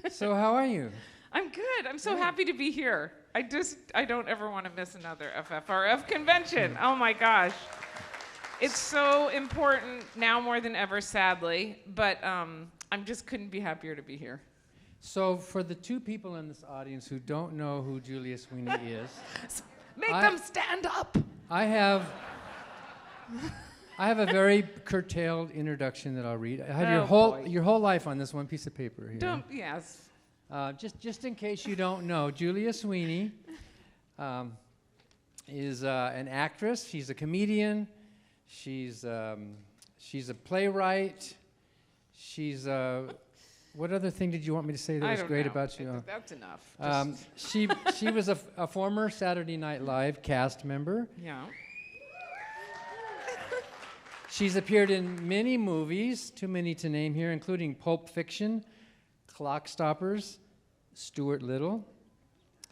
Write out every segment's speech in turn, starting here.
So how are you? I'm good. I'm so happy to be here. I don't ever want to miss another FFRF convention. Oh my gosh. It's so important now more than ever, sadly, but I just couldn't be happier to be here. So for the two people in this audience who don't know who Julia Sweeney is, Make them stand up. I have a very curtailed introduction that I'll read. I have your whole life on this one piece of paper here. Yes. Just in case you don't know, Julia Sweeney is an actress. She's a comedian. She's a playwright. She's what other thing did you want me to say that was great about you? That's enough. She was a former Saturday Night Live cast member. Yeah. She's appeared in many movies, too many to name here, including Pulp Fiction, Clock Stoppers, Stuart Little.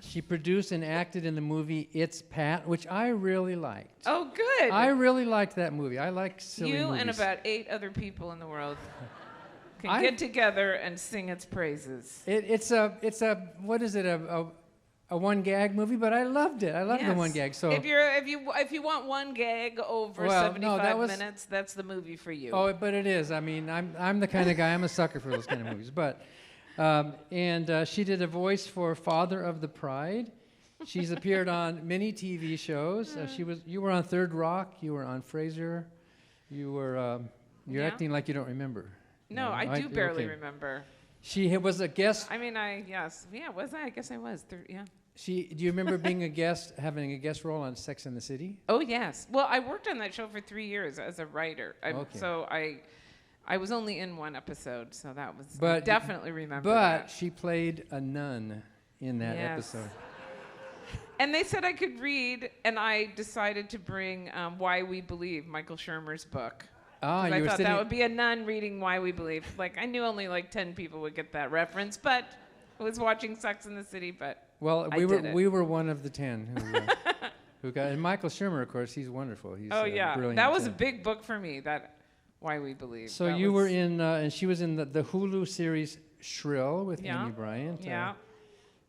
She produced and acted in the movie It's Pat, which I really liked. Oh, good. I really liked that movie. I like silly movies. You and about 8 other people in the world can get together and sing its praises. It's a what is it, a one gag movie, but I loved it. I loved the one gag. So if you want one gag over 75 minutes, that's the movie for you. Oh, but it is. I mean, I'm the kind of guy. I'm a sucker for those kind of movies. But she did a voice for Father of the Pride. She's appeared on many TV shows. You were on Third Rock. You were on Frasier. You're acting like you don't remember. No, I do barely remember. She was a guest. I mean, yes. Yeah, was I? I guess I was. Yeah. Do you remember being a guest, having a guest role on Sex and the City? Oh, yes. Well, I worked on that show for 3 years as a writer. So I was only in one episode, so that was, I definitely remember that. But she played a nun in that episode. And they said I could read, and I decided to bring Why We Believe, Michael Shermer's book. I thought that would be a nun reading Why We Believe. Like, I knew only like 10 people would get that reference, but I was watching Sex and the City, but we were one of the 10 who got. And Michael Shermer, of course, he's wonderful. He's brilliant. That was a big book for me. That Why We Believe. So you were in, and she was in the Hulu series Shrill with Amy Bryant. Yeah.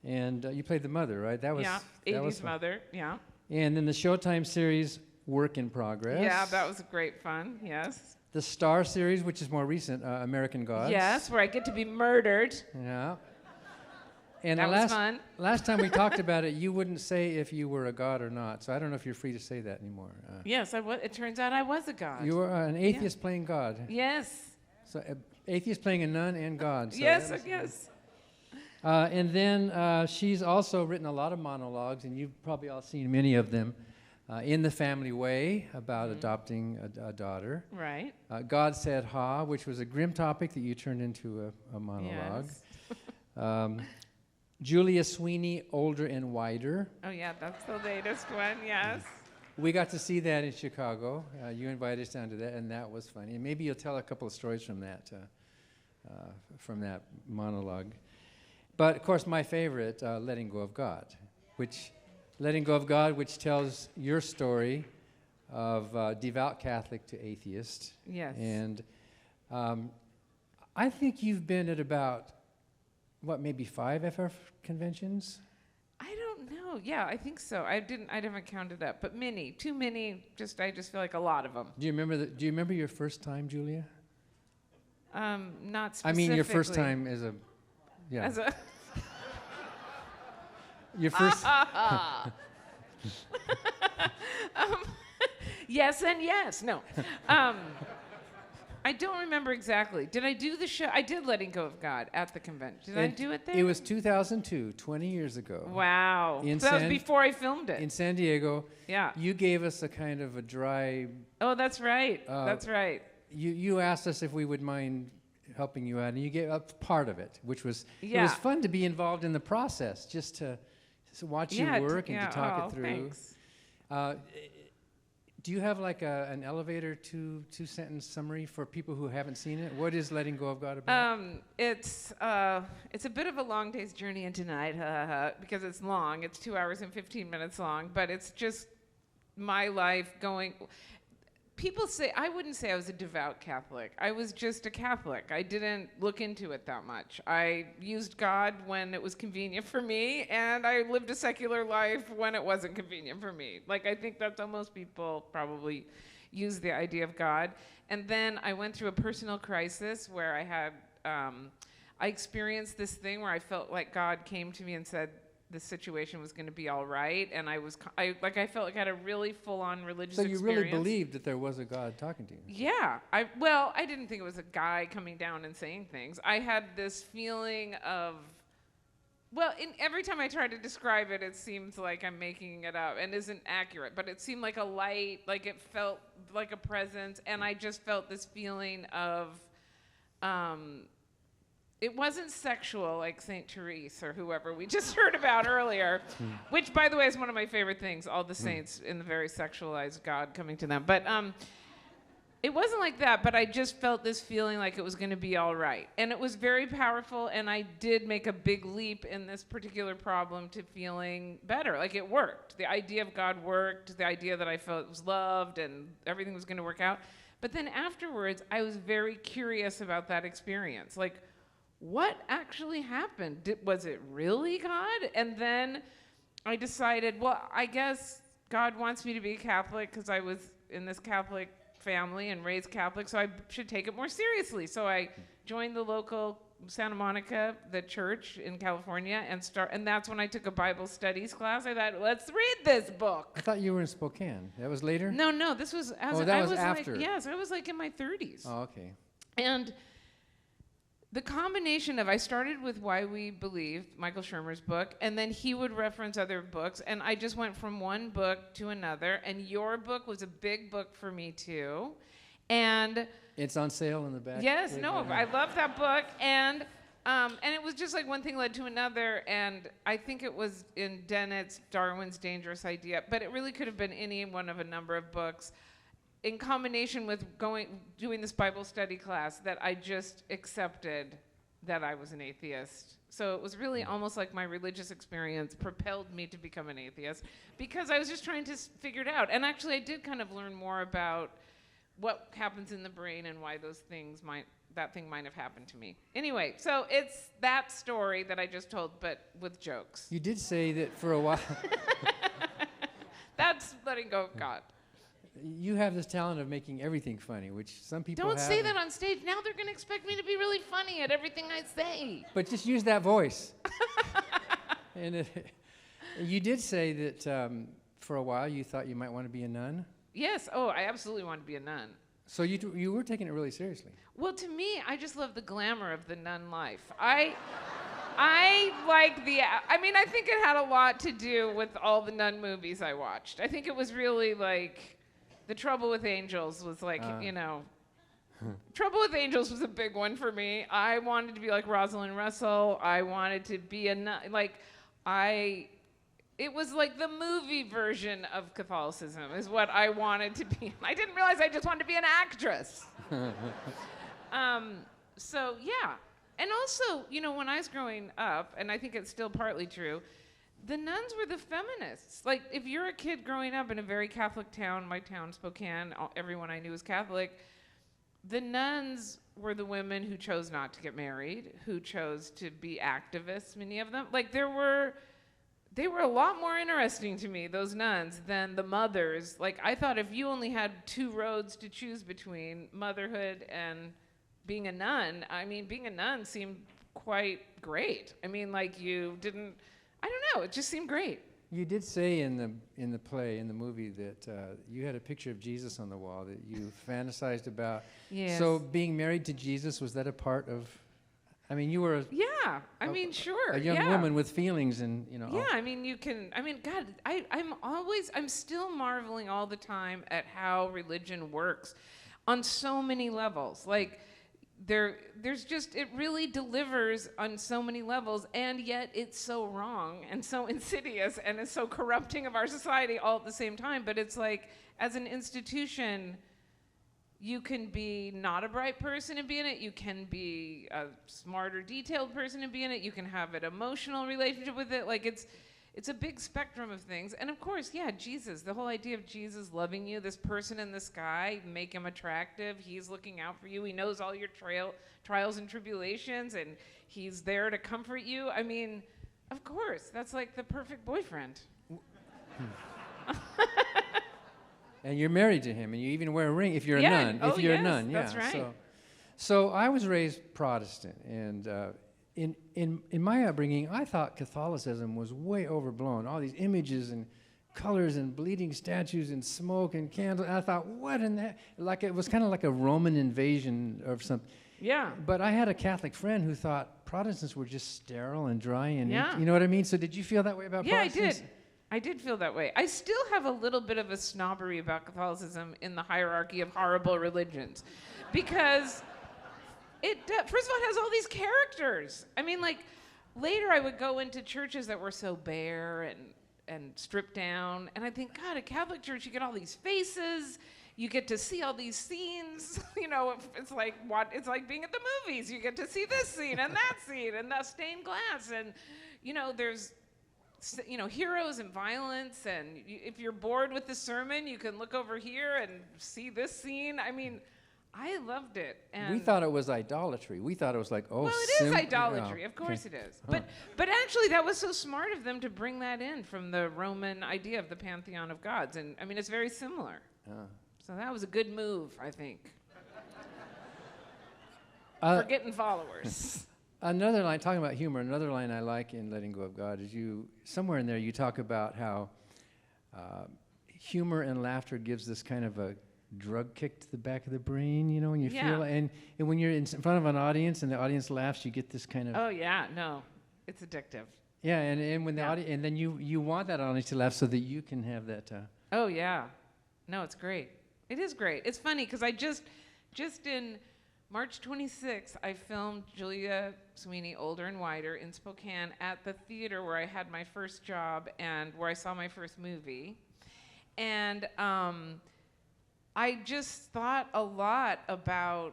And you played the mother, right? That was 80s mother. Yeah. And then the Showtime series Work in Progress. Yeah, that was great fun. Yes. The Star series, which is more recent, American Gods. Yes, where I get to be murdered. Yeah. And that was fun. Last time we talked about it, you wouldn't say if you were a god or not. So I don't know if you're free to say that anymore. Yes, I was. It turns out I was a god. You were an atheist playing God. Yes. So atheist playing a nun and God. So yes, yes. And then she's also written a lot of monologues, and you've probably all seen many of them. In the Family Way, about adopting a daughter. Right. God Said Ha, which was a grim topic that you turned into a monologue. Yes. Julia Sweeney, Older and Wider. Oh, yeah, that's the latest one, yes. We got to see that in Chicago. You invited us down to that, and that was funny. And maybe you'll tell a couple of stories from that monologue. But, of course, my favorite, Letting Go of God, which tells your story of devout Catholic to atheist. Yes. And I think you've been at about, maybe 5 FF conventions? I don't know. Yeah, I think so. I haven't counted up, but many, too many. I just feel like a lot of them. Do you remember your first time, Julia? Not specifically. I mean, your first time as a. Your first. Yes and yes. No. I don't remember exactly. Did I do the show? I did Letting Go of God at the convention. Did I do it there? It was 2002, 20 years ago. Wow. So that was before I filmed it. In San Diego. Yeah. You gave us a kind of a dry. Oh, that's right. That's right. You asked us if we would mind helping you out, and you gave up part of it, which was it was fun to be involved in the process, just to watch you work and to talk it through. Thanks. Do you have like an elevator two-sentence summary for people who haven't seen it? What is Letting Go of God about? It's a bit of a long day's journey into night because it's long. It's 2 hours and 15 minutes long, but it's just my life going. people say, I wouldn't say I was a devout Catholic. I was just a Catholic. I didn't look into it that much. I used God when it was convenient for me, and I lived a secular life when it wasn't convenient for me. Like, I think that's how most people probably use the idea of God. And then I went through a personal crisis where I experienced this thing where I felt like God came to me and said, the situation was going to be all right, and I felt like I had a really full-on religious experience. So you really believed that there was a God talking to you? Yeah. I didn't think it was a guy coming down and saying things. I had this feeling of, every time I try to describe it, it seems like I'm making it up and isn't accurate, but it seemed like a light, like it felt like a presence, and I just felt this feeling of, it wasn't sexual like St. Therese or whoever we just heard about earlier, which, by the way, is one of my favorite things, all the saints in the very sexualized God coming to them. But it wasn't like that, but I just felt this feeling like it was going to be all right. And it was very powerful, and I did make a big leap in this particular problem to feeling better. Like, it worked. The idea of God worked, the idea that I felt was loved and everything was going to work out. But then afterwards, I was very curious about that experience. Like, what actually happened? Was it really God? And then I decided, well, I guess God wants me to be a Catholic because I was in this Catholic family and raised Catholic, so I should take it more seriously. So I joined the local Santa Monica, the church in California, and that's when I took a Bible studies class. I thought, let's read this book. I thought you were in Spokane. That was later? No, this was that was after. Yes, I was like in my 30s. Oh, okay. And the combination of, I started with Why We Believe, Michael Shermer's book, and then he would reference other books, and I just went from one book to another, and your book was a big book for me too. And it's on sale in the back. Yes, I love that book, and it was just like one thing led to another, and I think it was in Dennett's Darwin's Dangerous Idea, but it really could have been any one of a number of books, in combination with doing this Bible study class, that I just accepted that I was an atheist. So it was really almost like my religious experience propelled me to become an atheist, because I was just trying to figure it out. And actually, I did kind of learn more about what happens in the brain and why that thing might have happened to me. Anyway, so it's that story that I just told, but with jokes. You did say that for a while. That's letting go of God. You have this talent of making everything funny, which some people Don't say that on stage. Now they're going to expect me to be really funny at everything I say. But just use that voice. And you did say that for a while you thought you might want to be a nun. Yes. Oh, I absolutely wanted to be a nun. So you were taking it really seriously. Well, to me, I just love the glamour of the nun life. I think it had a lot to do with all the nun movies I watched. I think it was really like, The Trouble with Angels was like, Trouble with Angels was a big one for me. I wanted to be like Rosalind Russell. I wanted to be a nun. It was like the movie version of Catholicism is what I wanted to be. I didn't realize I just wanted to be an actress. So, yeah. And also, when I was growing up, and I think it's still partly true, the nuns were the feminists. Like, if you're a kid growing up in a very Catholic town, my town, Spokane, everyone I knew was Catholic, the nuns were the women who chose not to get married, who chose to be activists, many of them. Like, they were a lot more interesting to me, those nuns, than the mothers. Like, I thought if you only had two roads to choose between, motherhood and being a nun, being a nun seemed quite great. I don't know, it just seemed great. You did say in the play, in the movie, that you had a picture of Jesus on the wall that you fantasized about. Yes. So being married to Jesus, was that a part of, you were sure. A young woman with feelings and, God, I'm still marveling all the time at how religion works on so many levels. Like, there's just, it really delivers on so many levels, and yet it's so wrong and so insidious and it's so corrupting of our society all at the same time. But it's like, as an institution, you can be not a bright person and be in it. You can be a smarter, detailed person and be in it. You can have an emotional relationship with it. Like, it's a big spectrum of things. And of course, yeah, Jesus, the whole idea of Jesus loving you, this person in the sky, make him attractive. He's looking out for you. He knows all your trials and tribulations, and he's there to comfort you. I mean, of course, that's like the perfect boyfriend. And you're married to him, and you even wear a ring if you're a nun. Oh, if you're yes, a nun, yeah. that's right. So I was raised Protestant, and in my upbringing, I thought Catholicism was way overblown. All these images and colors and bleeding statues and smoke and candles. I thought, what in that? Like it was kind of like a Roman invasion of something. Yeah. But I had a Catholic friend who thought Protestants were just sterile and dry and Yeah. you know what I mean? So did you feel that way about Protestants? Yeah, I did feel that way. I still have a little bit of a snobbery about Catholicism in the hierarchy of horrible religions, because first of all, it has all these characters. I mean, like, later I would go into churches that were so bare and stripped down, and I think, God, at Catholic church, you get all these faces, you get to see all these scenes. You know, it's like being at the movies. You get to see this scene and that scene and the stained glass, and you know, there's heroes and violence, and if you're bored with the sermon, you can look over here and see this scene. I mean, I loved it. And we thought it was idolatry. We thought it was like, well, it is idolatry. Of course it is. But actually, that was so smart of them to bring that in from the Roman idea of the pantheon of gods. And I mean, it's very similar. So that was a good move, I think. For getting followers. Another line, talking about humor, another line I like in Letting Go of God is somewhere in there you talk about how humor and laughter gives this kind of a drug kick to the back of the brain, you know, when you feel, and when you're in front of an audience and the audience laughs, you get this kind of... Oh, yeah, no, it's addictive. Yeah, and when the audience, and then you want that audience to laugh so that you can have that... Oh, yeah. No, it's great. It is great. It's funny, because I just in March 26th, I filmed Julia Sweeney, Older and Wider, in Spokane at the theater where I had my first job and where I saw my first movie. And I just thought a lot about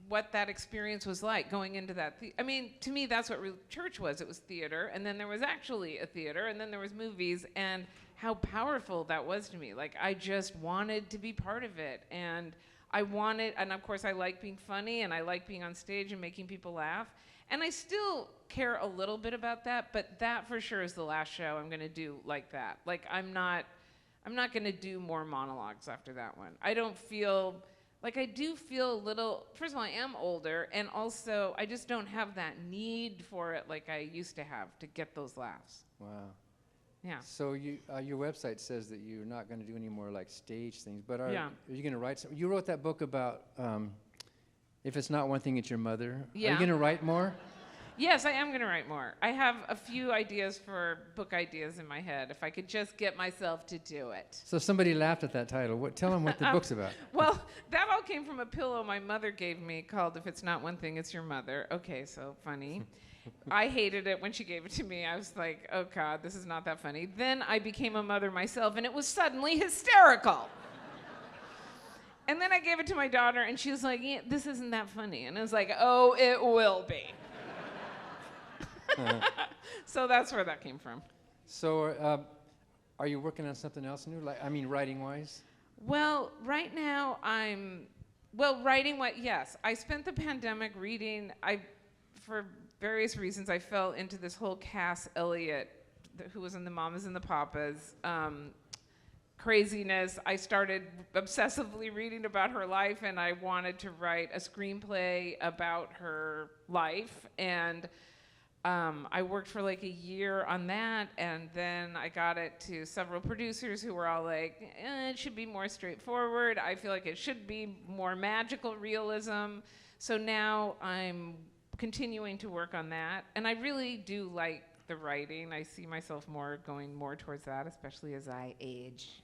what that experience was like going into that. I mean, to me, that's what church was. It was theater, and then there was actually a theater, and then there was movies, and how powerful that was to me. Like, I just wanted to be part of it, and and of course I like being funny, and I like being on stage and making people laugh, and I still care a little bit about that, but that for sure is the last show I'm gonna do like that. Like, I'm not gonna do more monologues after that one. I don't feel, like, I do feel a little, first of all, I am older, and also I just don't have that need for it like I used to have to get those laughs. Wow. Yeah. So your website says that you're not going to do any more like stage things, but are you going to write some? You wrote that book about if it's not one thing, it's your mother. Yeah. Are you going to write more? Yes, I am going to write more. I have a few ideas for book ideas in my head, if I could just get myself to do it. So somebody laughed at that title. Tell them what the book's about. Well, that all came from a pillow my mother gave me called If It's Not One Thing, It's Your Mother. Okay, so funny. I hated it when she gave it to me. I was like, oh, God, this is not that funny. Then I became a mother myself, and it was suddenly hysterical. And then I gave it to my daughter, and she was like, yeah, this isn't that funny. And I was like, oh, it will be. So that's where that came from. So are you working on something else new? Like, I mean, writing-wise? Well, right now yes. I spent the pandemic reading. For various reasons, I fell into this whole Cass Elliot, who was in The Mamas and the Papas, craziness. I started obsessively reading about her life, and I wanted to write a screenplay about her life, and I worked for like a year on that, and then I got it to several producers who were all like, it should be more straightforward. I feel like it should be more magical realism. So now I'm continuing to work on that, and I really do like the writing. I see myself going more towards that, especially as I age.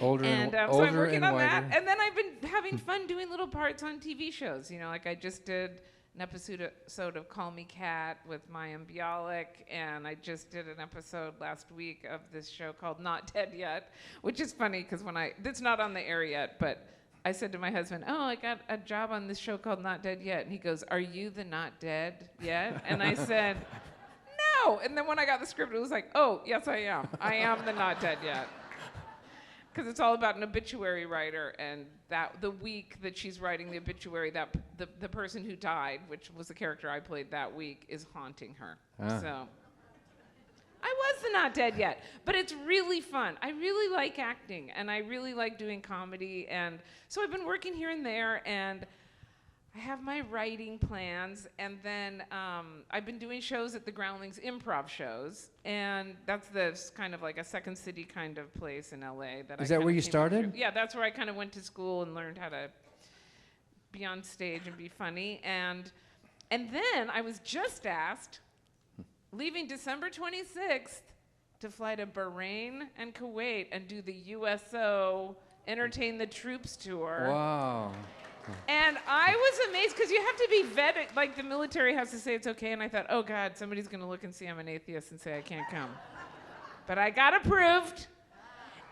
Older and wider. So I'm working on that, and then I've been having fun doing little parts on TV shows. You know, like I just did an episode of Call Me Kat with Mayim Bialik, and I just did an episode last week of this show called Not Dead Yet, which is funny because it's not on the air yet, but I said to my husband, oh, I got a job on this show called Not Dead Yet. And he goes, are you the not dead yet? And I said, know. And then when I got the script, it was like, oh, yes, I am. I am the not dead yet. Because it's all about an obituary writer, and that the week that she's writing the obituary, that the person who died, which was the character I played that week, is haunting her. So I was the not dead yet, but it's really fun. I really like acting, and I really like doing comedy, and so I've been working here and there, and I have my writing plans, and then I've been doing shows at the Groundlings improv shows, and that's this kind of like a Second City kind of place in LA. Is that where you started? Yeah, that's where I kind of went to school and learned how to be on stage and be funny. And then I was just asked, leaving December 26th, to fly to Bahrain and Kuwait and do the USO Entertain the Troops tour. Wow. And I was amazed, because you have to be vetted, like the military has to say it's okay, and I thought, oh God, somebody's gonna look and see I'm an atheist and say I can't come. But I got approved,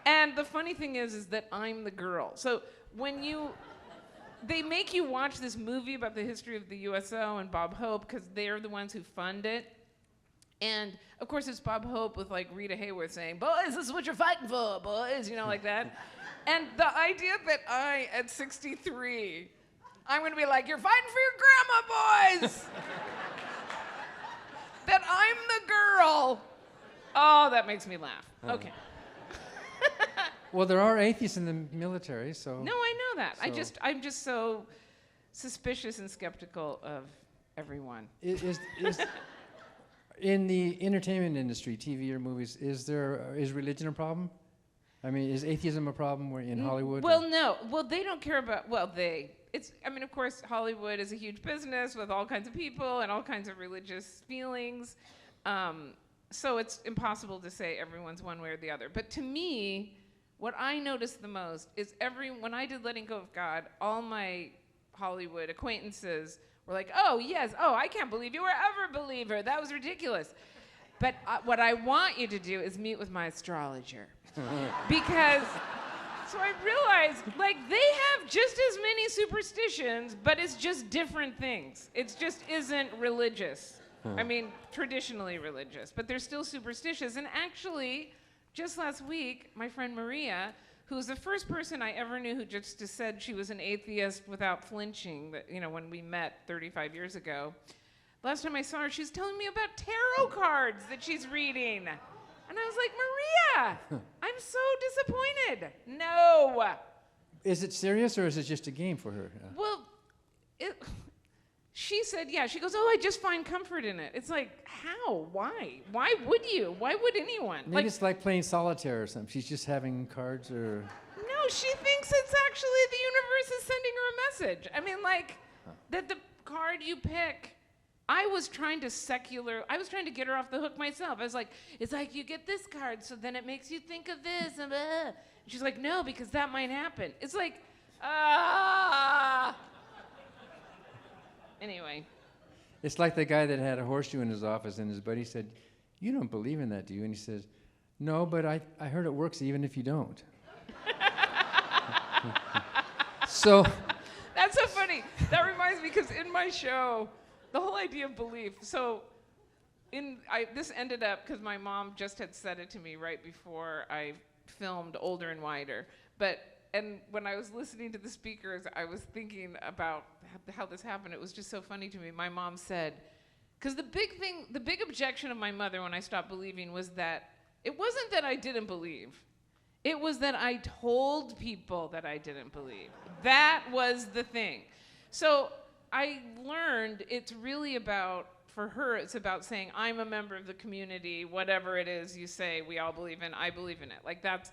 and the funny thing is that I'm the girl. So when they make you watch this movie about the history of the USO and Bob Hope, because they're the ones who fund it. And of course it's Bob Hope with like Rita Hayworth saying, boys, this is what you're fighting for, boys, you know, like that. And the idea that I, at 63, I'm gonna be like, you're fighting for your grandma, boys! That I'm the girl. Oh, that makes me laugh. Okay. Well, there are atheists in the military, so. No, I know that. I'm just so suspicious and skeptical of everyone. Is in the entertainment industry, TV or movies, is religion a problem? I mean, is atheism a problem in Hollywood? Well, no. Well, they don't care about, of course, Hollywood is a huge business with all kinds of people and all kinds of religious feelings. So it's impossible to say everyone's one way or the other. But to me, what I noticed the most is when I did Letting Go of God, all my Hollywood acquaintances were like, oh, yes, I can't believe you were ever a believer. That was ridiculous. But what I want you to do is meet with my astrologer. Because, so I realized, like, they have just as many superstitions, but it's just different things. It just isn't religious. I mean, traditionally religious, but they're still superstitious. And actually, just last week, my friend Maria, who's the first person I ever knew who just said she was an atheist without flinching, when we met 35 years ago. Last time I saw her, she was telling me about tarot cards that she's reading. And I was like, Maria, I'm so disappointed. No. Is it serious, or is it just a game for her? Well, she said, yeah. She goes, I just find comfort in it. It's like, how? Why? Why would you? Why would anyone? Maybe it's like playing solitaire or something. She's just having cards or... No, she thinks it's actually the universe is sending her a message. I mean, that the card you pick... I was trying to get her off the hook myself. I was like, it's like you get this card, so then it makes you think of this. And she's like, no, because that might happen. It's like, Anyway. It's like the guy that had a horseshoe in his office, and his buddy said, you don't believe in that, do you? And he says, no, but I heard it works even if you don't. So. That's so funny. That reminds me, because in my show, the whole idea of belief. So this ended up because my mom just had said it to me right before I filmed Older and Wider. And when I was listening to the speakers, I was thinking about how this happened. It was just so funny to me. My mom said, because the big objection of my mother when I stopped believing was that it wasn't that I didn't believe. It was that I told people that I didn't believe. That was the thing. So I learned it's really about, for her, it's about saying, I'm a member of the community, whatever it is you say we all believe in, I believe in it. Like, that's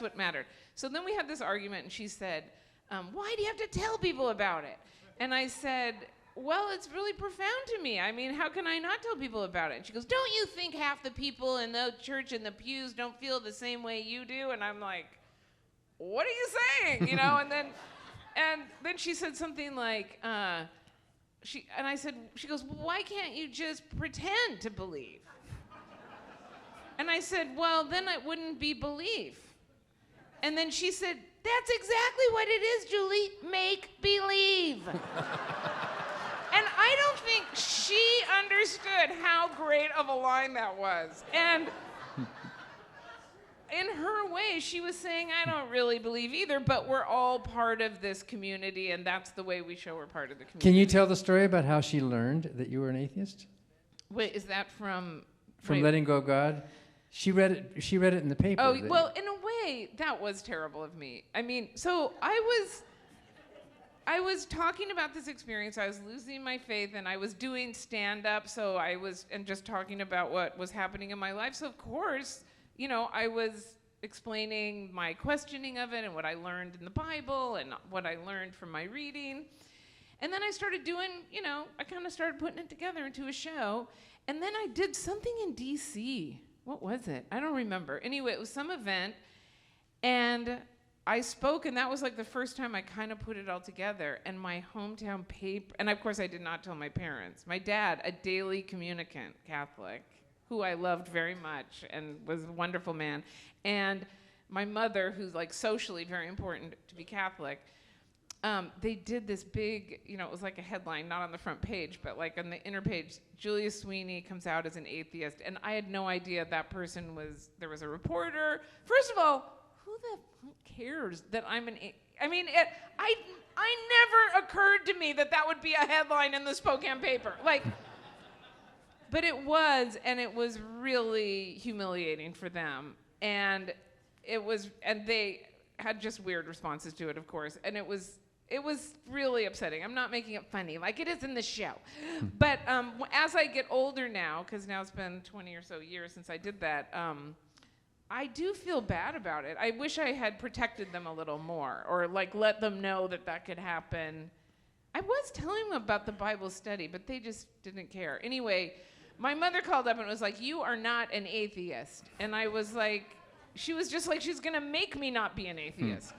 what mattered. So then we had this argument, and she said, why do you have to tell people about it? And I said, well, it's really profound to me. I mean, how can I not tell people about it? And she goes, don't you think half the people in the church in the pews don't feel the same way you do? And I'm like, what are you saying? And then she said something like, she goes, well, why can't you just pretend to believe? And I said, well, then it wouldn't be belief. And then she said, that's exactly what it is, Julie, make believe. And I don't think she understood how great of a line that was. And in her way, she was saying, I don't really believe either, but we're all part of this community, and that's the way we show we're part of the community. Can you tell the story about how she learned that you were an atheist? Wait, is that from Letting Go of God? She read it in the paper. Oh, well, in a way, that was terrible of me. I mean, so I was talking about this experience. I was losing my faith, and I was doing stand-up, and just talking about what was happening in my life. So, of course, you know, I was explaining my questioning of it and what I learned in the Bible and what I learned from my reading. And then I started doing, you know, I kind of started putting it together into a show. And then I did something in D.C. What was it? I don't remember. Anyway, it was some event. And I spoke, and that was like the first time I kind of put it all together. And my hometown paper, and of course I did not tell my parents. My dad, a daily communicant Catholic, who I loved very much and was a wonderful man. And my mother, who's like socially very important to be Catholic, they did this big, you know, it was like a headline, not on the front page, but like on the inner page, Julia Sweeney comes out as an atheist. And I had no idea that person there was a reporter. First of all, who the fuck cares that I'm an atheist? I mean, I never occurred to me that would be a headline in the Spokane paper. Like, but it was, and it was really humiliating for them. And they had just weird responses to it, of course. And it was really upsetting. I'm not making it funny, like it is in the show. But as I get older now, because now it's been 20 or so years since I did that, I do feel bad about it. I wish I had protected them a little more, or like let them know that could happen. I was telling them about the Bible study, but they just didn't care. Anyway, my mother called up and was like, "You are not an atheist." And I was like, she was just like, she's gonna make me not be an atheist.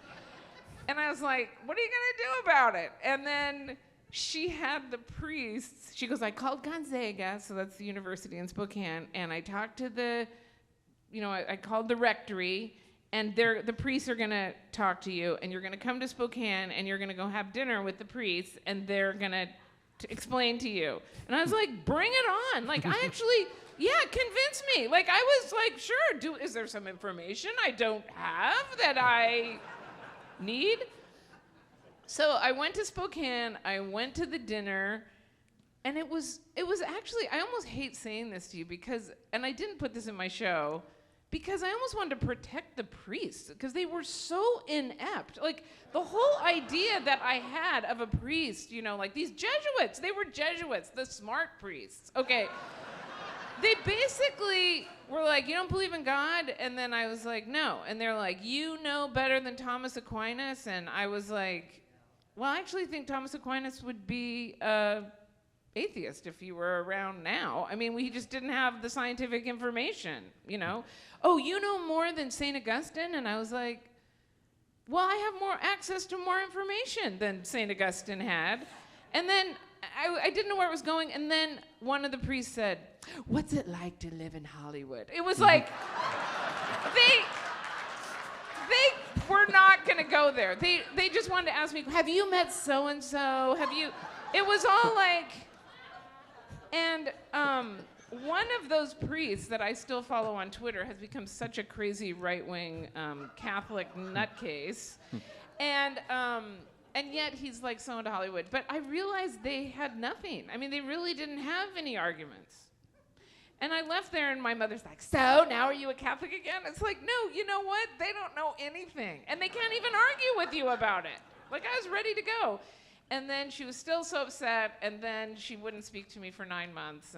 And I was like, what are you gonna do about it? And then she had the priests, she goes, I called Gonzaga, so that's the university in Spokane, and I talked to I called the rectory, and the priests are gonna talk to you, and you're gonna come to Spokane, and you're gonna go have dinner with the priests, and they're gonna explain to you. And I was like, bring it on. Like, I actually, convince me. Like, I was like, sure, is there some information I don't have that I need? So I went to Spokane, I went to the dinner, and it was actually, I almost hate saying this to you and I didn't put this in my show, because I almost wanted to protect the priests, because they were so inept. Like, the whole idea that I had of a priest, like these Jesuits, they were Jesuits, the smart priests. Okay. They basically were like, you don't believe in God? And then I was like, no. And they're like, you know better than Thomas Aquinas? And I was like, well, I actually think Thomas Aquinas would be atheist if he were around now. I mean, we just didn't have the scientific information, Oh, you know more than St. Augustine? And I was like, well, I have more access to more information than St. Augustine had. And then I didn't know where it was going. And then one of the priests said, what's it like to live in Hollywood? It was like, they were not going to go there. They just wanted to ask me, have you met so-and-so? It was all like, and one of those priests that I still follow on Twitter has become such a crazy right-wing Catholic nutcase. And yet he's like so into Hollywood. But I realized they had nothing. I mean, they really didn't have any arguments. And I left there, and my mother's like, so now are you a Catholic again? It's like, no, you know what? They don't know anything. And they can't even argue with you about it. Like, I was ready to go. And then she was still so upset, and then she wouldn't speak to me for 9 months.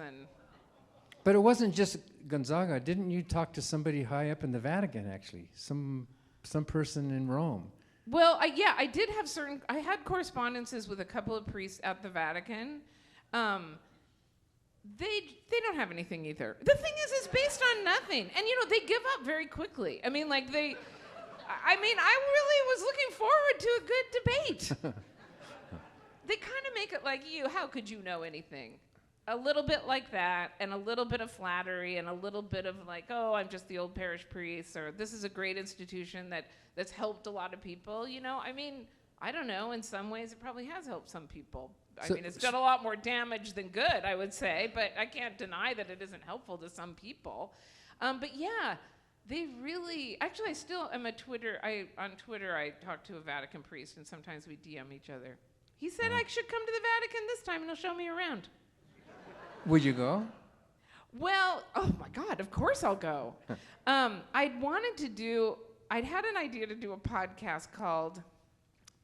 But it wasn't just Gonzaga. Didn't you talk to somebody high up in the Vatican, actually? Some person in Rome. Well, I did have I had correspondences with a couple of priests at the Vatican. They don't have anything either. The thing is, it's based on nothing. And, they give up very quickly. I mean, I really was looking forward to a good debate. They kind of make it like how could you know anything? A little bit like that, and a little bit of flattery, and a little bit of like, oh, I'm just the old parish priest, or this is a great institution that's helped a lot of people. I mean, I don't know. In some ways, it probably has helped some people. I mean, it's done a lot more damage than good, I would say, but I can't deny that it isn't helpful to some people. But yeah, they really, actually I still am on Twitter I talk to a Vatican priest and sometimes we DM each other. He said I should come to the Vatican this time and he'll show me around. Would you go? Well, oh my God, of course I'll go. I'd had an idea to do a podcast called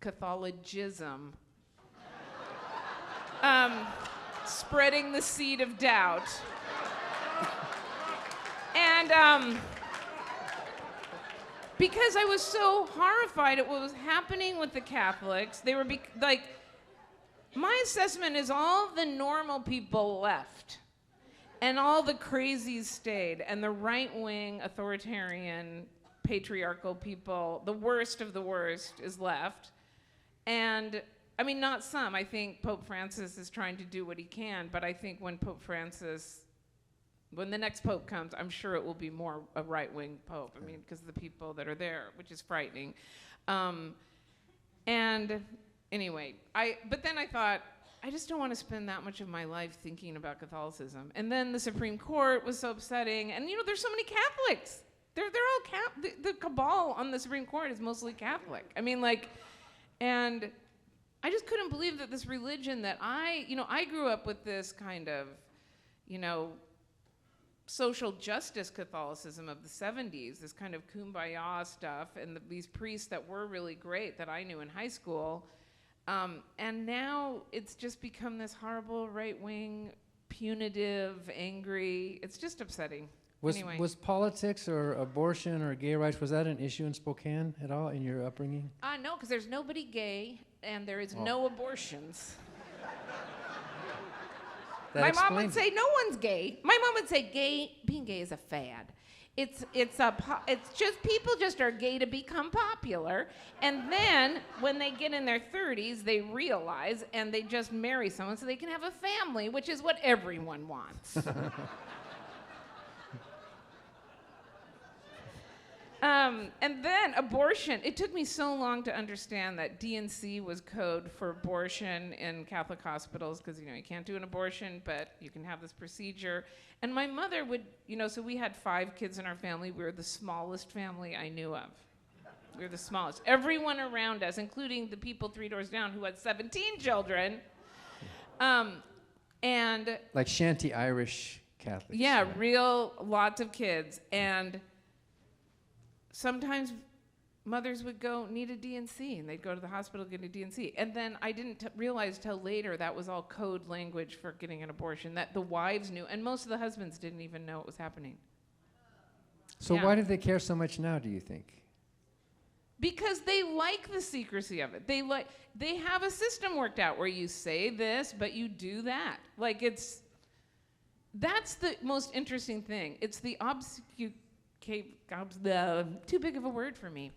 Catholicism. Spreading the seed of doubt. And because I was so horrified at what was happening with the Catholics, they were my assessment is all the normal people left. And all the crazies stayed, and the right-wing, authoritarian, patriarchal people, the worst of the worst, is left. And, I mean, not some. I think Pope Francis is trying to do what he can, but I think when the next pope comes, I'm sure it will be more a right-wing pope. I mean, because of the people that are there, which is frightening. And anyway, but then I thought, I just don't want to spend that much of my life thinking about Catholicism. And then the Supreme Court was so upsetting. And, there's so many Catholics. They're all the cabal on the Supreme Court is mostly Catholic. I mean, and I just couldn't believe that this religion that I grew up with this kind of, social justice Catholicism of the 70s, this kind of kumbaya stuff, and these priests that were really great that I knew in high school. And now it's just become this horrible right-wing, punitive, angry. It's just upsetting. Was politics or abortion or gay rights, was that an issue in Spokane at all in your upbringing? No, because there's nobody gay and there is no abortions. My mom would say no one's gay. My mom would say being gay is a fad. It's just people just are gay to become popular, and then when they get in their 30s, they realize and they just marry someone so they can have a family, which is what everyone wants. And then abortion. It took me so long to understand that D&C was code for abortion in Catholic hospitals because, you can't do an abortion, but you can have this procedure. And my mother would, so we had 5 kids in our family. We were the smallest family I knew of. We were the smallest. Everyone around us, including the people 3 doors down who had 17 children. And like shanty Irish Catholics. Yeah, real lots of kids. And sometimes mothers would need a D&C, and they'd go to the hospital, get a D&C. And then I didn't realize till later that was all code language for getting an abortion, that the wives knew, and most of the husbands didn't even know it was happening. So why do they care so much now, do you think? Because they like the secrecy of it. They have a system worked out where you say this, but you do that. That's the most interesting thing. It's the too big of a word for me.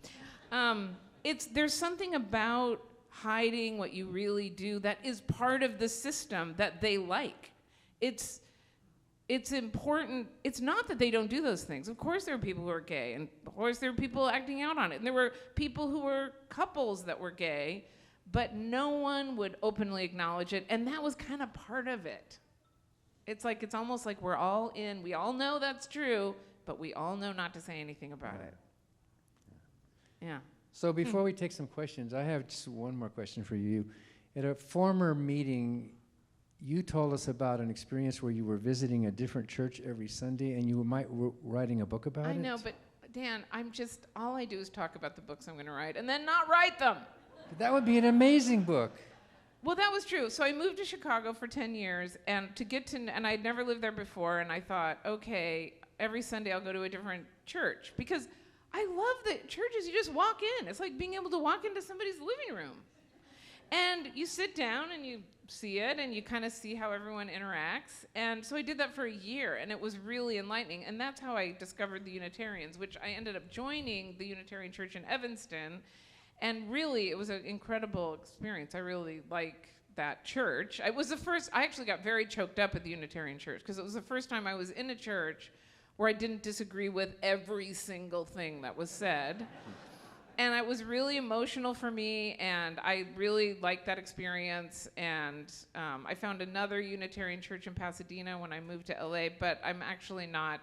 There's something about hiding what you really do that is part of the system that they like. It's important. It's not that they don't do those things. Of course there are people who are gay, and of course there are people acting out on it. And there were people who were couples that were gay, but no one would openly acknowledge it, and that was kind of part of it. It's almost like we're all in. We all know that's true, but we all know not to say anything about it. Yeah. So before we take some questions, I have just one more question for you. At a former meeting, you told us about an experience where you were visiting a different church every Sunday, and you were writing a book about it? I know, but Dan, all I do is talk about the books I'm going to write, and then not write them. But that would be an amazing book. Well, that was true. So I moved to Chicago for 10 years, and and I'd never lived there before, and I thought, okay, every Sunday I'll go to a different church, because I love the churches. You just walk in. It's like being able to walk into somebody's living room. And you sit down and you see it, and you kind of see how everyone interacts. And so I did that for a year, and it was really enlightening. And that's how I discovered the Unitarians, which I ended up joining the Unitarian Church in Evanston. And really, it was an incredible experience. I really like that church. I actually got very choked up at the Unitarian Church, because it was the first time I was in a church where I didn't disagree with every single thing that was said. And it was really emotional for me, and I really liked that experience. And I found another Unitarian church in Pasadena when I moved to LA, but I'm actually not.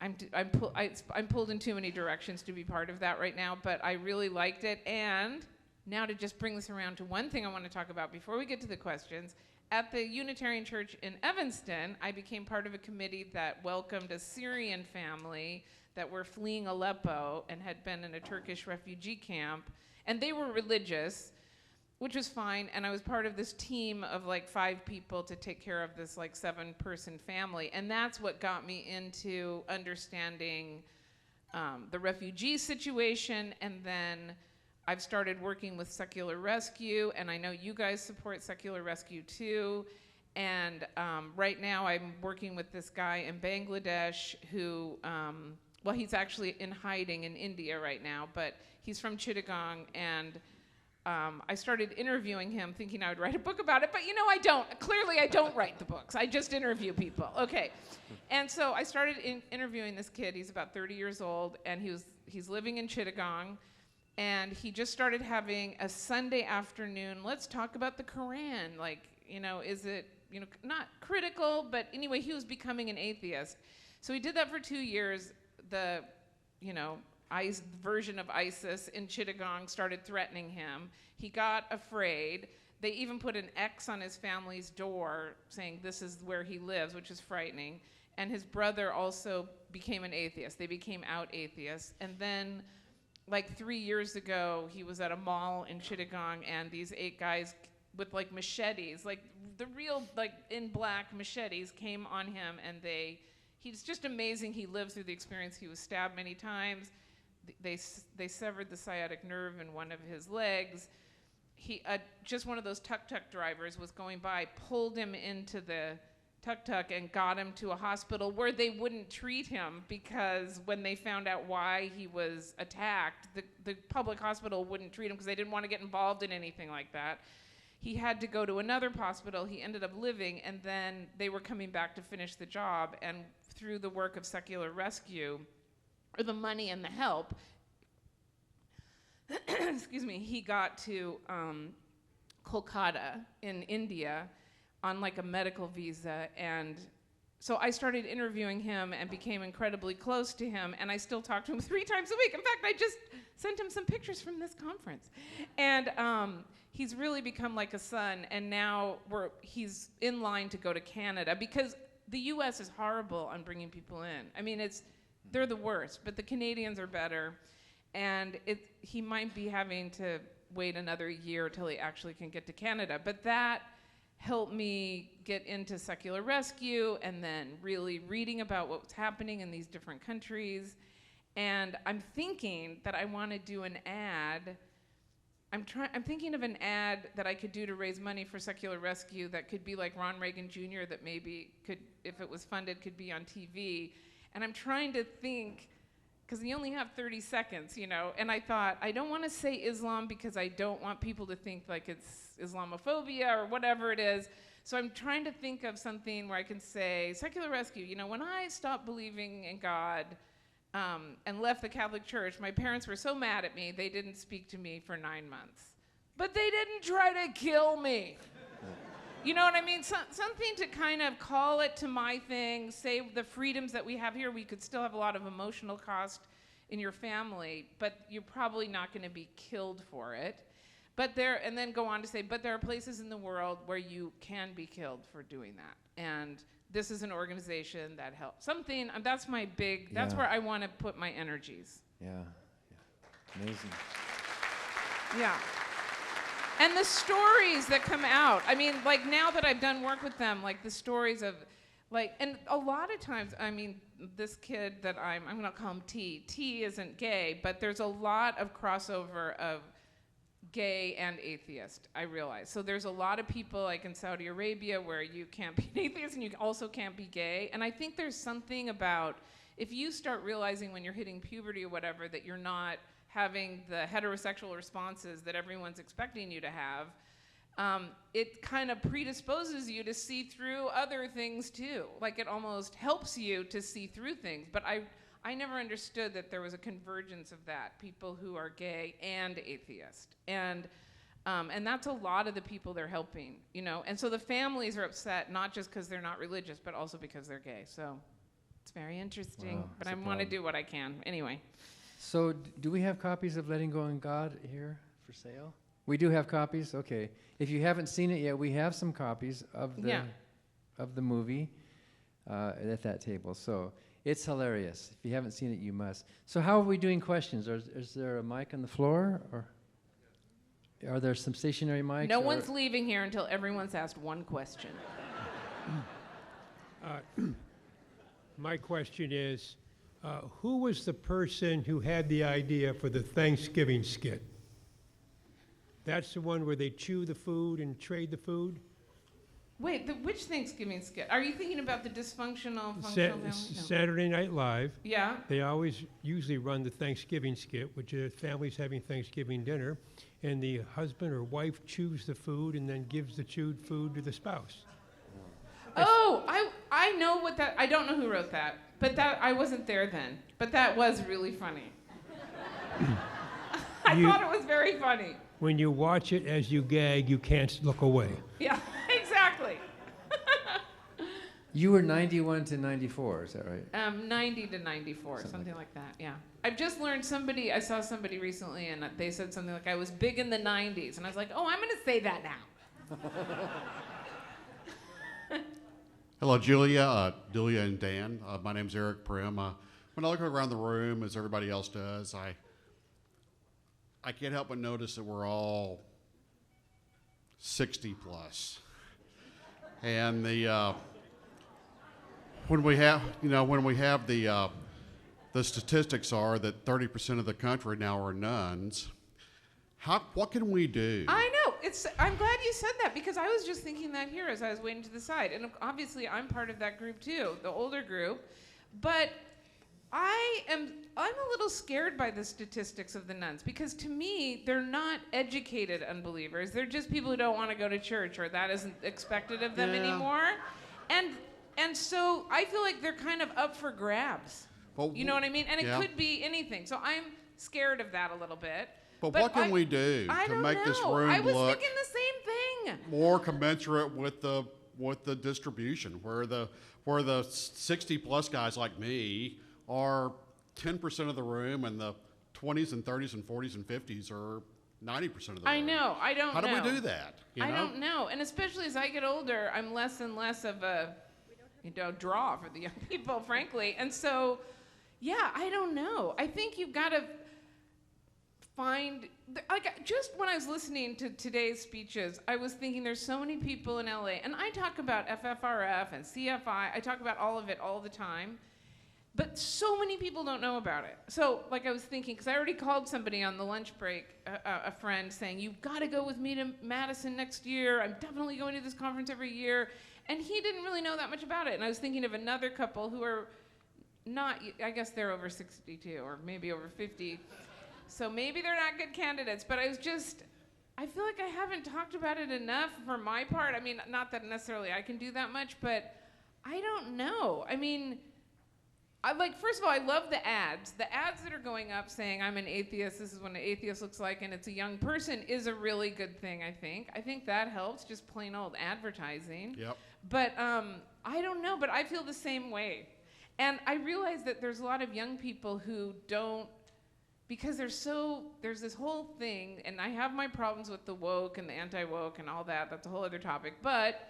I'm pulled in too many directions to be part of that right now, but I really liked it. And now to just bring this around to one thing I want to talk about before we get to the questions. At the Unitarian Church in Evanston, I became part of a committee that welcomed a Syrian family that were fleeing Aleppo and had been in a Turkish refugee camp. And they were religious, which was fine. And I was part of this team of like 5 people to take care of this like 7-person family. And that's what got me into understanding the refugee situation. And then I've started working with Secular Rescue, and I know you guys support Secular Rescue too. And right now I'm working with this guy in Bangladesh who, well, he's actually in hiding in India right now, but he's from Chittagong, and I started interviewing him thinking I would write a book about it, but you know I don't. Clearly I don't write the books. I just interview people. Okay. And so I started interviewing this kid. He's about 30 years old, and he's living in Chittagong. And he just started having a Sunday afternoon, let's talk about the Quran. Like, you know, is it, you know, not critical, but anyway, he was becoming an atheist. So he did that for 2 years. The, you know, version of ISIS in Chittagong started threatening him. He got afraid. They even put an X on his family's door saying this is where he lives, which is frightening. And his brother also became an atheist. They became out atheists. And then like 3 years ago, he was at a mall in Chittagong, and these 8 guys with like machetes, like the real, like in black machetes, came on him, and he's just amazing. He lived through the experience. He was stabbed many times. They severed the sciatic nerve in one of his legs. He, just one of those tuk-tuk drivers was going by, pulled him into the tuk-tuk and got him to a hospital where they wouldn't treat him because when they found out why he was attacked, the public hospital wouldn't treat him because they didn't want to get involved in anything like that. He had to go to another hospital. He ended up living, and then they were coming back to finish the job. And through the work of Secular Rescue, or the money and the help, excuse me, he got to Kolkata in India on like a medical visa. And so I started interviewing him and became incredibly close to him, and I still talk to him 3 times a week. In fact, I just sent him some pictures from this conference. And he's really become like a son, and now he's in line to go to Canada because the US is horrible on bringing people in. I mean, they're the worst, but the Canadians are better. And he might be having to wait another year till he actually can get to Canada. But that helped me get into Secular Rescue and then really reading about what's happening in these different countries. And I'm thinking that I want to do an ad. I'm thinking of an ad that I could do to raise money for Secular Rescue that could be like Ron Reagan Jr., that maybe could, if it was funded, could be on TV. And I'm trying to think, because you only have 30 seconds, you know, and I thought, I don't want to say Islam because I don't want people to think like it's Islamophobia or whatever it is. So I'm trying to think of something where I can say, Secular Rescue, you know, when I stopped believing in God and left the Catholic Church, my parents were so mad at me, they didn't speak to me for 9 months. But they didn't try to kill me. You know what I mean? Something to kind of call it to my thing, say the freedoms that we have here. We could still have a lot of emotional cost in your family, but you're probably not going to be killed for it. And then go on to say, but there are places in the world where you can be killed for doing that. And this is an organization that helps. Something, that's my big, that's where I want to put my energies. Yeah. Amazing. Yeah. And the stories that come out, I mean, like now that I've done work with them, like the stories of, like, and a lot of times, I mean, this kid that I'm gonna call him T. T isn't gay, but there's a lot of crossover of gay and atheist, I realize. So there's a lot of people like in Saudi Arabia where you can't be an atheist and you also can't be gay. And I think there's something about, if you start realizing when you're hitting puberty or whatever that you're not having the heterosexual responses that everyone's expecting you to have, it kind of predisposes you to see through other things too. Like it almost helps you to see through things. But I never understood that there was a convergence of that, people who are gay and atheist. And that's a lot of the people they're helping, you know. And so the families are upset, not just because they're not religious, but also because they're gay. So it's very interesting, Wow, but I want to do what I can. Anyway. So do we have copies of Letting Go in God here for sale? We do have copies? Okay. If you haven't seen it yet, we have some copies of the movie at that table. So it's hilarious. If you haven't seen it, you must. So how are we doing questions? Is there a mic on the floor? Or are there some stationary mics? No one's leaving here until everyone's asked one question. My question is, who was the person who had the idea for the Thanksgiving skit? That's the one where they chew the food and trade the food? Wait, which Thanksgiving skit? Are you thinking about the dysfunctional functional family? No. Saturday Night Live. Yeah. They usually run the Thanksgiving skit, which is families having Thanksgiving dinner, and the husband or wife chews the food and then gives the chewed food to the spouse. Oh, I know what that. I don't know who wrote that, but that I wasn't there then. But that was really funny. I thought it was very funny. When you watch it as you gag, you can't look away. Yeah, exactly. You were 91 to 94, is that right? 90 to 94, something like that, yeah. I've just learned I saw somebody recently and they said something like, I was big in the 90s. And I was like, oh, I'm going to say that now. Hello, Julia and Dan. My name's Eric Prim. When I look around the room, as everybody else does, I can't help but notice that we're all 60 plus. And when we have the statistics are that 30% of the country now are nuns, what can we do? I know. I'm glad you said that because I was just thinking that here as I was waiting to the side. And obviously I'm part of that group too, the older group. But I'm a little scared by the statistics of the nuns because to me, they're not educated unbelievers. They're just people who don't want to go to church or that isn't expected of them anymore. And so I feel like they're kind of up for grabs. Well, you know what I mean? And it could be anything. So I'm scared of that a little bit. But what can we do to make this room I was look thinking the same thing. More commensurate with the distribution, where the 60 plus guys like me are 10% of the room, and the 20s and 30s and 40s and 50s are 90% of the room. I know. I don't know. How do we do that? I don't know. And especially as I get older, I'm less and less of a draw for the young people, frankly. And so, yeah, I don't know. I think you've got to find, just when I was listening to today's speeches, I was thinking there's so many people in LA, and I talk about FFRF and CFI, I talk about all of it all the time, but so many people don't know about it. So, I was thinking, because I already called somebody on the lunch break, a friend, saying, you've got to go with me to Madison next year, I'm definitely going to this conference every year, and he didn't really know that much about it, and I was thinking of another couple who are not, I guess they're over 62, or maybe over 50, so maybe they're not good candidates, but I feel like I haven't talked about it enough for my part. I mean, not that necessarily I can do that much, but I don't know. I mean, first of all, I love the ads. The ads that are going up saying, I'm an atheist, this is what an atheist looks like, and it's a young person is a really good thing, I think. I think that helps, just plain old advertising. Yep. But I don't know, but I feel the same way. And I realize that there's a lot of young people who don't, because there's this whole thing, and I have my problems with the woke and the anti-woke and all that, that's a whole other topic, but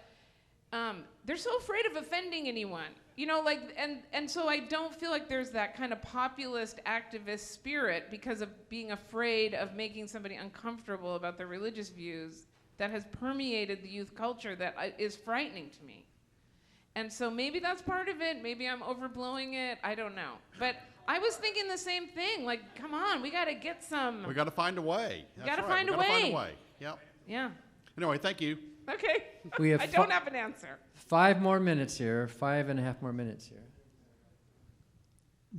they're so afraid of offending anyone, and so I don't feel like there's that kind of populist activist spirit because of being afraid of making somebody uncomfortable about their religious views that has permeated the youth culture that is frightening to me. And so maybe that's part of it, maybe I'm overblowing it, I don't know. But I was thinking the same thing. Come on, we got to get some. We got to find a way. Got to find a way. Yep. Yeah. Anyway, thank you. Okay. We have I don't have an answer. 5 more minutes here. 5.5 more minutes here.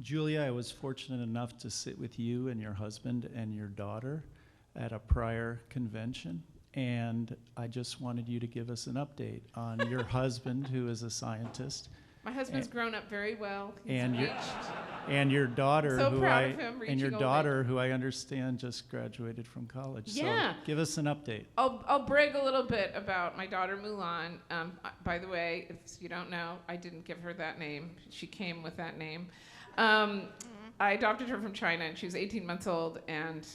Julia, I was fortunate enough to sit with you and your husband and your daughter at a prior convention, and I just wanted you to give us an update on your husband, who is a scientist, My husband's grown up very well. He's And reached. And your daughter, So proud of him, and your reaching old daughter, who I understand just graduated from college. Yeah. So give us an update. I'll brag a little bit about my daughter Mulan. By the way, if you don't know, I didn't give her that name. She came with that name. I adopted her from China, and she was 18 months old, and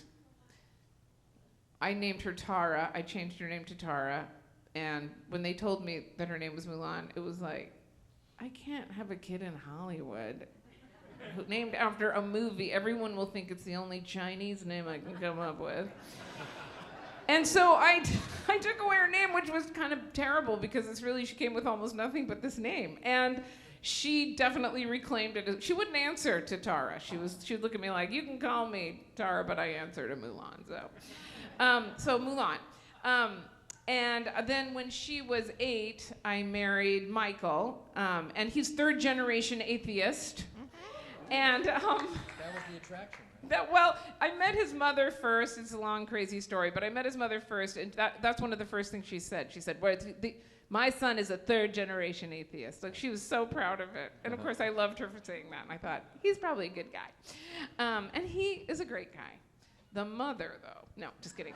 I named her Tara. I changed her name to Tara, and when they told me that her name was Mulan, it was like, I can't have a kid in Hollywood named after a movie. Everyone will think it's the only Chinese name I can come up with. And so I took away her name, which was kind of terrible because she came with almost nothing but this name. And she definitely reclaimed it. She wouldn't answer to Tara. She would look at me like, you can call me Tara, but I answer to Mulan. So Mulan. And then when she was 8, I married Michael, and he's third generation atheist. And that was the attraction. I met his mother first. It's a long, crazy story, but I met his mother first, and that's one of the first things she said. She said, well, my son is a third generation atheist. Like, she was so proud of it. And of course, I loved her for saying that, and I thought, he's probably a good guy. And he is a great guy. The mother, though, no, just kidding.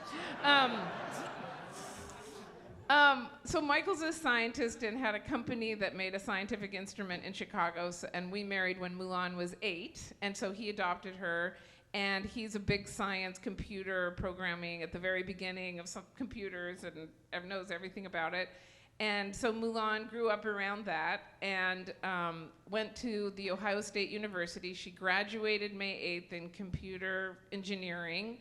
So Michael's a scientist and had a company that made a scientific instrument in Chicago, and we married when Mulan was 8, and so he adopted her, and he's a big science computer programming at the very beginning of some computers and knows everything about it. And so Mulan grew up around that and went to the Ohio State University. She graduated May 8th in computer engineering,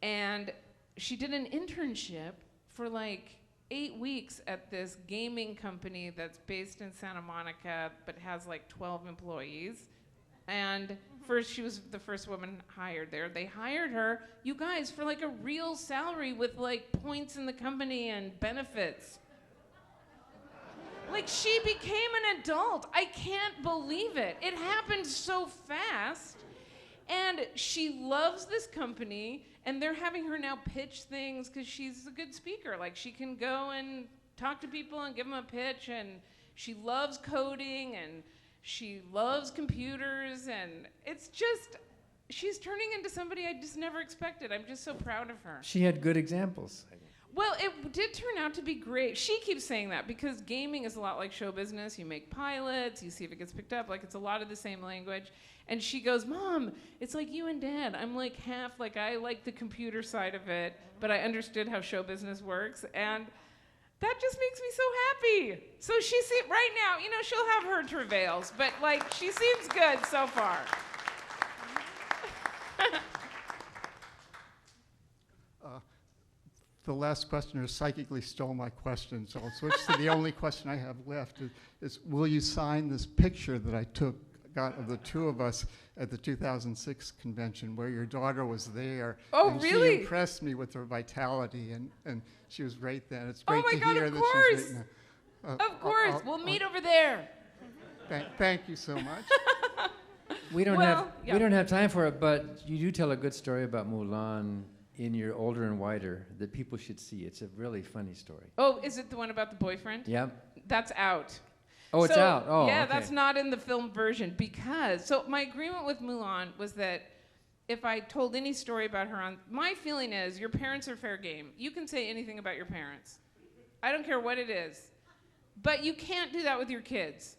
and she did an internship for like 8 weeks at this gaming company that's based in Santa Monica but has like 12 employees. And first, she was the first woman hired there. They hired her, you guys, for like a real salary with like points in the company and benefits. Like, she became an adult. I can't believe it. It happened so fast. And she loves this company, and they're having her now pitch things because she's a good speaker. Like, she can go and talk to people and give them a pitch, and she loves coding, and she loves computers, and it's just, she's turning into somebody I just never expected. I'm just so proud of her. She had good examples. Well, it did turn out to be great. She keeps saying that because gaming is a lot like show business. You make pilots, you see if it gets picked up. Like, it's a lot of the same language. And she goes, Mom, it's like you and Dad. I'm like half, like, I like the computer side of it, but I understood how show business works. And that just makes me so happy. So she seems, right now, she'll have her travails, but like, she seems good so far. The last questioner psychically stole my question, so I'll switch to the only question I have left. Is will you sign this picture that I got of the two of us at the 2006 convention where your daughter was there? Oh, and really? She impressed me with her vitality, and she was great then. It's great to God, hear of that course. she's great now. Of course. We'll meet over there. Thank you so much. We don't have time for it, but you do tell a good story about Mulan in your Older and Wider that people should see. It's a really funny story. Oh, is it the one about the boyfriend? Yep. That's out. Oh, it's out. Oh, yeah, okay. That's not in the film version because, so my agreement with Mulan was that if I told any story about her my feeling is your parents are fair game. You can say anything about your parents. I don't care what it is. But you can't do that with your kids.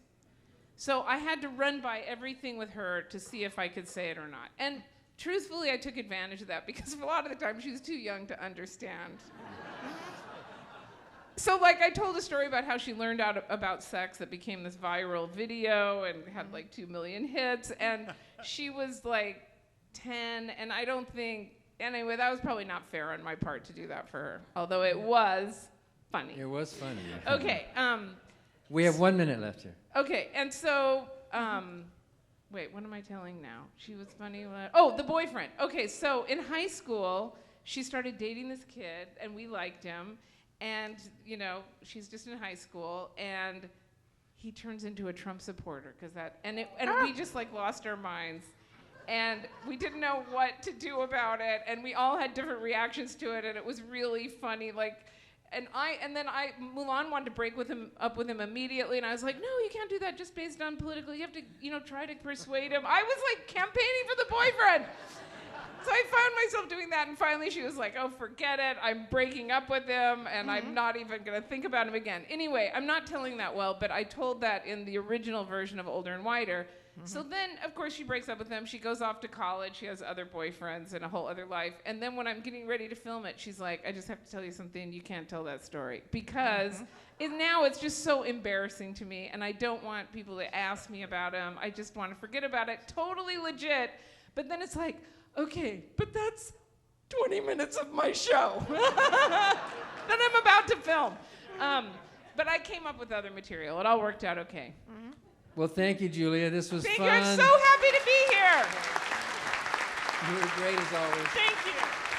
So I had to run by everything with her to see if I could say it or not. And truthfully, I took advantage of that because a lot of the time she was too young to understand. So, like, I told a story about how she learned out about sex that became this viral video and had like 2 million hits, and she was like 10, and I don't think, anyway, that was probably not fair on my part to do that for her, although it was funny. It was funny. Yeah. Okay. We have 1 minute left here. Okay, and so, wait, what am I telling now? She was funny. Oh, the boyfriend. Okay, so in high school, she started dating this kid, and we liked him. And, she's just in high school, and he turns into a Trump supporter we just like lost our minds. And we didn't know what to do about it, and we all had different reactions to it, and it was really funny. Like, And then Mulan wanted to break up with him immediately, and I was like, no, you can't do that just based on political. You have to, try to persuade him. I was like campaigning for the boyfriend. So I found myself doing that, and finally she was like, oh, forget it. I'm breaking up with him, and I'm not even going to think about him again. Anyway, I'm not telling that well, but I told that in the original version of Older and Wider. So then, of course, she breaks up with him. She goes off to college. She has other boyfriends and a whole other life. And then when I'm getting ready to film it, she's like, I just have to tell you something. You can't tell that story. Because now it's just so embarrassing to me, and I don't want people to ask me about him. I just want to forget about it. Totally legit. But then it's like, okay, but that's 20 minutes of my show that I'm about to film. But I came up with other material. It all worked out okay. Well, thank you, Julia. This was Thank fun. you. I'm so happy to be here. You were great as always. Thank you.